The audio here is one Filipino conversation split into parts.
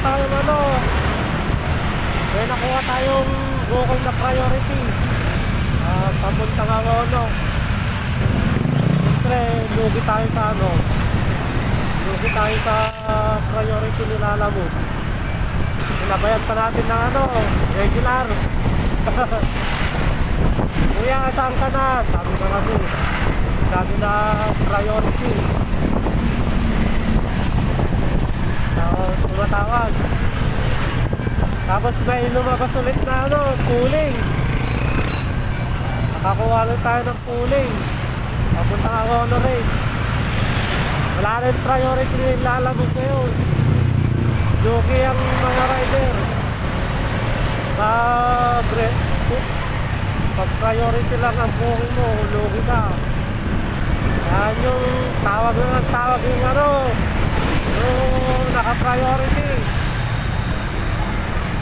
tayong ano, may nakuha tayong booking na priority. Papuntang Angono. Siyempre, lugi tayo sa ano, lugi tayo sa priority nilalamog. Sinabayan pa natin ng ano, regular. Kuya, saan ka na? Sabi na kami, sabi na priority. Tumatawag. Tapos may lumabas ulit na ano, pooling. Nakakuha lang tayo ng pooling. Papunta ka Angono rin. Wala rin priority rin lalamog ngayon. Lugi ang mga rider. Pag priority lang ang booking mo, lugi ka. Yan yung tawag na tawag yung ano, yung naka-priority.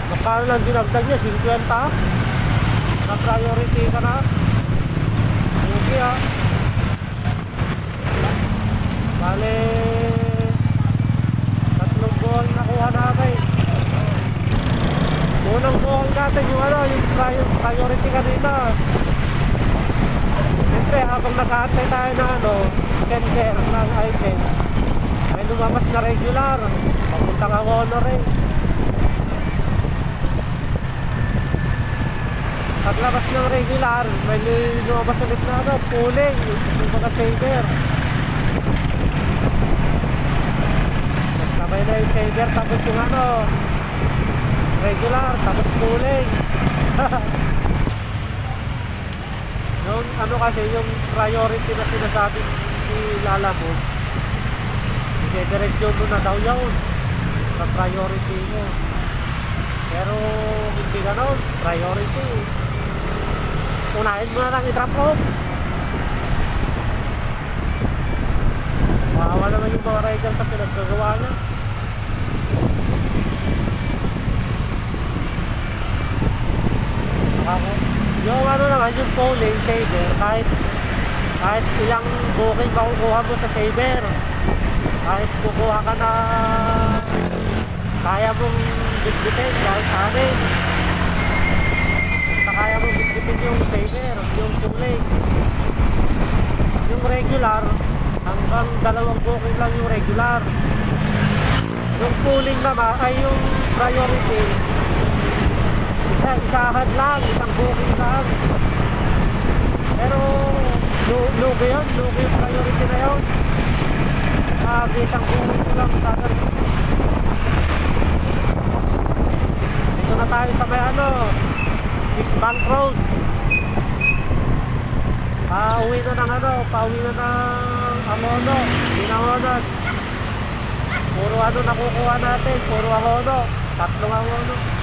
Magkano lang dinagdag niya? 50? Naka-priority ka na? Lugi ha. Bale, 3 buwan nakuha natin. Unang buwan natin yung ano, yung priority kanina. Siyempre, habang nag-aantay tayo na ano, tender ng item, may lumabas na regular. Papuntang Angono rin. Paglabas ng regular, may lumabas ulit na ano, pooling, yung mga saver. Sabay na yung saver, tapos yung ano, regular, tapos pooling. Yung ano kasi, yung priority na sinasabi ni Lalamog, direksyon mo na daw yun sa priority mo. Pero hindi ganon, priority unahin mo na lang i-drop off. Maawa naman yung mga rider sa pinaggagawa niya. Yung ano naman, yung pooling saver, kahit ilang booking makukuha mo sa saver, kahit kukuha ka na kaya mong bitbitin kahit anin, basta kaya mong bitbitin yung saver, yung pooling. Yung regular, hanggang 2 booking lang yung regular. Yung pooling naman ay yung priority, isahan lang, isang booking lang. Pero lugi yun, lugi yung priority na yun. Isang booking lang sana. Dito na tayo sa may ano, East Bank Road. Pauwi na ng ano, pauwi na ng Angono, Binangonan. Puro ano nakukuha natin, puro Angono, 3 Angono.